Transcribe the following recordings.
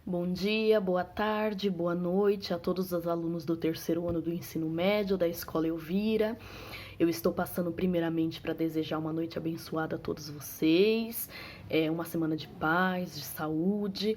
Bom dia, boa tarde, boa noite a todos os alunos do terceiro ano do ensino médio da Escola Elvira. Eu estou passando primeiramente para desejar uma noite abençoada a todos vocês, uma semana de paz, de saúde.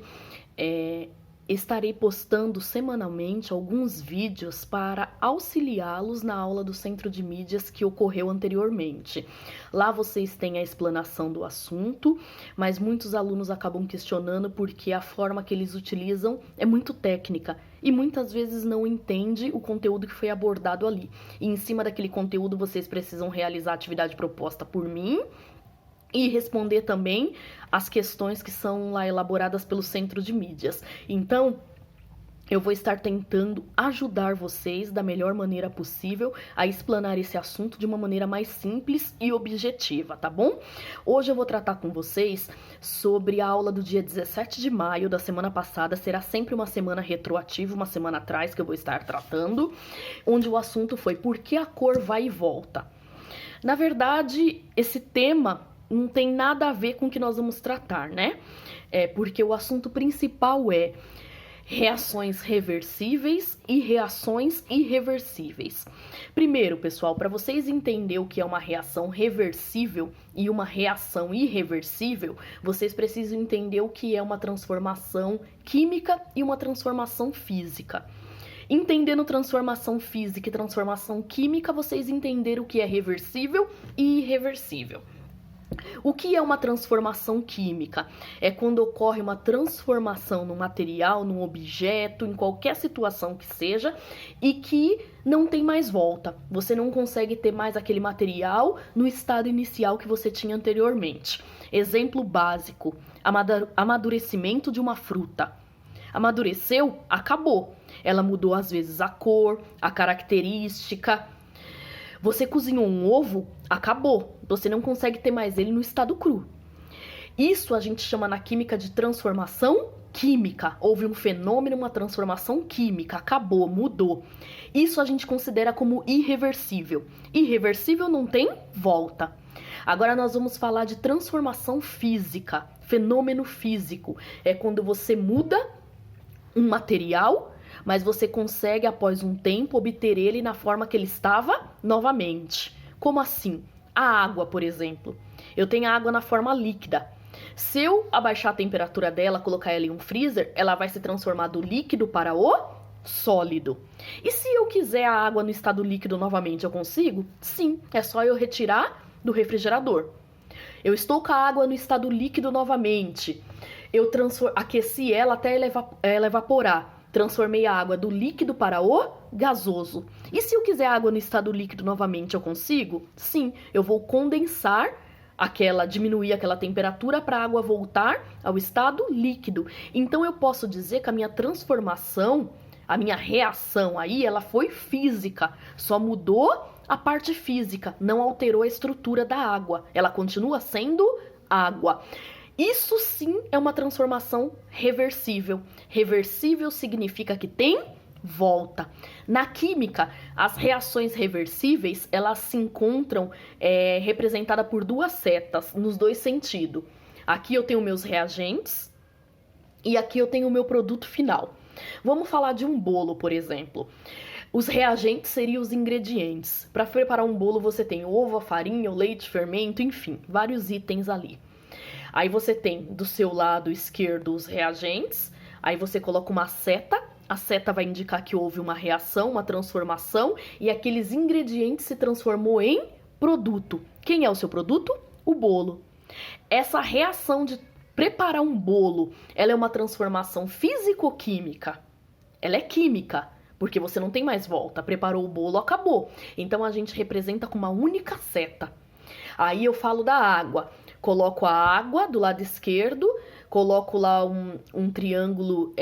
Estarei postando semanalmente alguns vídeos para auxiliá-los na aula do Centro de Mídias que ocorreu anteriormente. Lá vocês têm a explanação do assunto, mas muitos alunos acabam questionando porque a forma que eles utilizam é muito técnica e muitas vezes não entende o conteúdo que foi abordado ali. E em cima daquele conteúdo vocês precisam realizar a atividade proposta por mim e responder também as questões que são lá elaboradas pelo Centro de Mídias. Então, eu vou estar tentando ajudar vocês da melhor maneira possível a explanar esse assunto de uma maneira mais simples e objetiva, tá bom? Hoje eu vou tratar com vocês sobre a aula do dia 17 de maio da semana passada. Será sempre uma semana retroativa, uma semana atrás que eu vou estar tratando, onde o assunto foi por que a cor vai e volta. Na verdade, esse tema não tem nada a ver com o que nós vamos tratar, né? Porque o assunto principal é reações reversíveis e reações irreversíveis. Primeiro, pessoal, para vocês entenderem o que é uma reação reversível e uma reação irreversível, vocês precisam entender o que é uma transformação química e uma transformação física. Entendendo transformação física e transformação química, vocês entenderam o que é reversível e irreversível. O que é uma transformação química? É quando ocorre uma transformação no material, num objeto, em qualquer situação que seja, e que não tem mais volta. Você não consegue ter mais aquele material no estado inicial que você tinha anteriormente. Exemplo básico: amadurecimento de uma fruta. Amadureceu, acabou. Ela mudou às vezes a cor, a característica. Você cozinhou um ovo, acabou. Você não consegue ter mais ele no estado cru. Isso a gente chama na química de transformação química. Houve um fenômeno, uma transformação química, acabou, mudou. Isso a gente considera como irreversível. Irreversível não tem volta. Agora nós vamos falar de transformação física, fenômeno físico. É quando você muda um material, mas você consegue, após um tempo, obter ele na forma que ele estava novamente. Como assim? A água, por exemplo. Eu tenho a água na forma líquida. Se eu abaixar a temperatura dela, colocar ela em um freezer, ela vai se transformar do líquido para o sólido. E se eu quiser a água no estado líquido novamente, eu consigo? Sim, é só eu retirar do refrigerador. Eu estou com a água no estado líquido novamente. Eu aqueci ela até ela evaporar. Transformei a água do líquido para o gasoso. E se eu quiser água no estado líquido novamente, eu consigo? Sim, eu vou condensar diminuir aquela temperatura para a água voltar ao estado líquido. Então eu posso dizer que a minha transformação, a minha reação aí, ela foi física. Só mudou a parte física, não alterou a estrutura da água. Ela continua sendo água. Isso sim é uma transformação reversível. Reversível significa que tem volta. Na química, as reações reversíveis, elas se encontram representadas por duas setas, nos dois sentidos. Aqui eu tenho meus reagentes e aqui eu tenho o meu produto final. Vamos falar de um bolo, por exemplo. Os reagentes seriam os ingredientes. Para preparar um bolo, você tem ovo, a farinha, o leite, fermento, enfim, vários itens ali. Aí você tem do seu lado esquerdo os reagentes, aí você coloca uma seta, a seta vai indicar que houve uma reação, uma transformação, e aqueles ingredientes se transformou em produto. Quem é o seu produto? O bolo. Essa reação de preparar um bolo, ela é uma transformação físico-química. Ela é química, porque você não tem mais volta. Preparou o bolo, acabou. Então a gente representa com uma única seta. Aí eu falo da água. Coloco a água do lado esquerdo, coloco lá um triângulo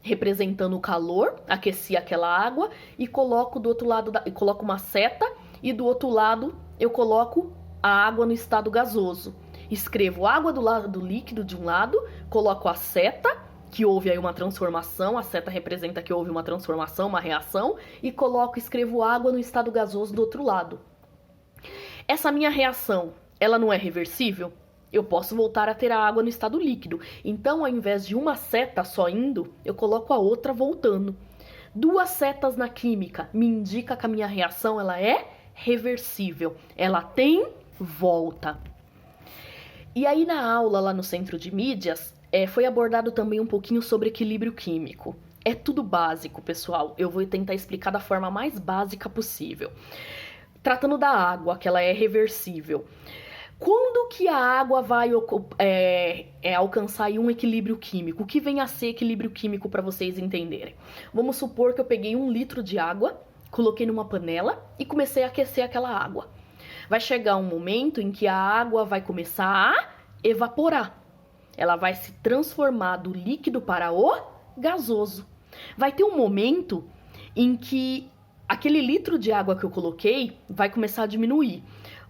representando o calor, aqueci aquela água e coloco do outro lado, coloco uma seta e do outro lado eu coloco a água no estado gasoso. Escrevo água do lado do líquido de um lado, coloco a seta, que houve aí uma transformação, a seta representa que houve uma transformação, uma reação, e escrevo água no estado gasoso do outro lado. Essa minha reação, ela não é reversível? eu posso voltar a ter a água no estado líquido. Então, ao invés de uma seta só indo, eu coloco a outra voltando. 2 setas na química me indica que a minha reação ela é reversível. Ela tem volta. E aí na aula lá no Centro de Mídias, foi abordado também um pouquinho sobre equilíbrio químico. É tudo básico, pessoal. Eu vou tentar explicar da forma mais básica possível. Tratando da água, que ela é reversível. Quando que a água vai alcançar aí um equilíbrio químico? O que vem a ser equilíbrio químico para vocês entenderem? Vamos supor que eu peguei 1 litro de água, coloquei numa panela e comecei a aquecer aquela água. Vai chegar um momento em que a água vai começar a evaporar. Ela vai se transformar do líquido para o gasoso. Vai ter um momento em que aquele litro de água que eu coloquei vai começar a diminuir.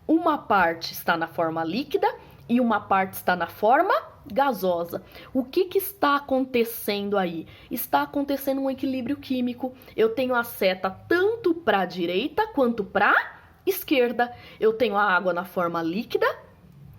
Uma parte está na forma líquida e uma parte está na forma gasosa. O que está acontecendo aí? Está acontecendo um equilíbrio químico. Eu tenho a seta tanto para a direita quanto para a esquerda. Eu tenho a água na forma líquida.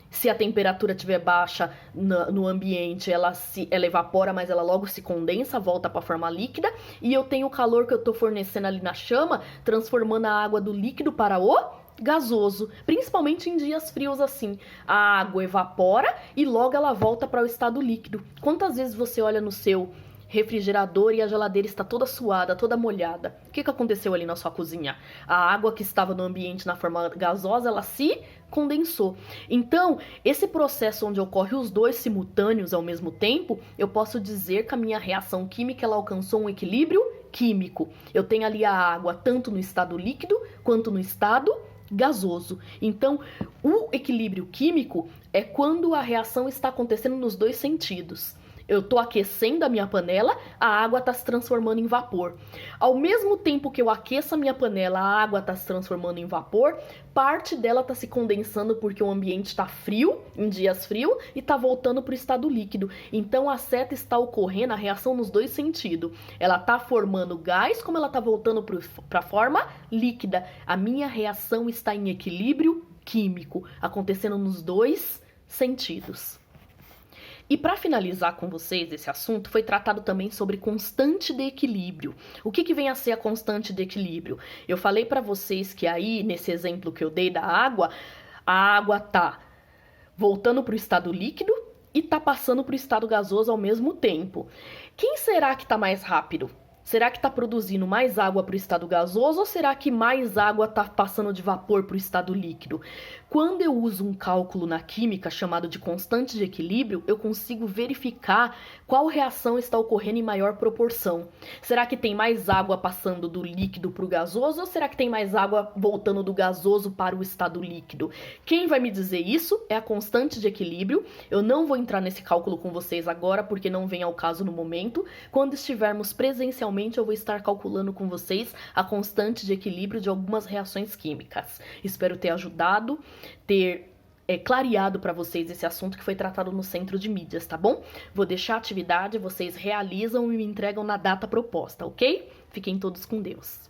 Se a temperatura estiver baixa no ambiente, ela evapora, mas ela logo se condensa, volta para a forma líquida. E eu tenho o calor que eu estou fornecendo ali na chama, transformando a água do líquido para o gasoso, principalmente em dias frios assim. A água evapora e logo ela volta para o estado líquido. Quantas vezes você olha no seu refrigerador e a geladeira está toda suada, toda molhada? O que aconteceu ali na sua cozinha? A água que estava no ambiente na forma gasosa, ela se condensou. Então, esse processo onde ocorre os dois simultâneos ao mesmo tempo, eu posso dizer que a minha reação química ela alcançou um equilíbrio químico. Eu tenho ali a água tanto no estado líquido quanto no estado gasoso. Então, o equilíbrio químico é quando a reação está acontecendo nos dois sentidos. Eu estou aquecendo a minha panela, a água está se transformando em vapor. Ao mesmo tempo que eu aqueço a minha panela, a água está se transformando em vapor, parte dela está se condensando porque o ambiente está frio, em dias frios, e está voltando para o estado líquido. Então a seta está ocorrendo, a reação nos dois sentidos. Ela está formando gás, como ela está voltando para a forma líquida. A minha reação está em equilíbrio químico, acontecendo nos dois sentidos. E para finalizar com vocês esse assunto, foi tratado também sobre constante de equilíbrio. O que vem a ser a constante de equilíbrio? Eu falei para vocês que aí, nesse exemplo que eu dei da água, a água tá voltando para o estado líquido e tá passando para o estado gasoso ao mesmo tempo. Quem será que tá mais rápido? Será que está produzindo mais água para o estado gasoso ou será que mais água está passando de vapor para o estado líquido? Quando eu uso um cálculo na química chamado de constante de equilíbrio, eu consigo verificar qual reação está ocorrendo em maior proporção. Será que tem mais água passando do líquido para o gasoso ou será que tem mais água voltando do gasoso para o estado líquido? Quem vai me dizer isso é a constante de equilíbrio. Eu não vou entrar nesse cálculo com vocês agora porque não vem ao caso no momento. Quando estivermos presencialmente, eu vou estar calculando com vocês a constante de equilíbrio de algumas reações químicas. Espero ter ajudado, ter clareado para vocês esse assunto que foi tratado no Centro de Mídias, tá bom? Vou deixar a atividade, vocês realizam e me entregam na data proposta, ok? Fiquem todos com Deus.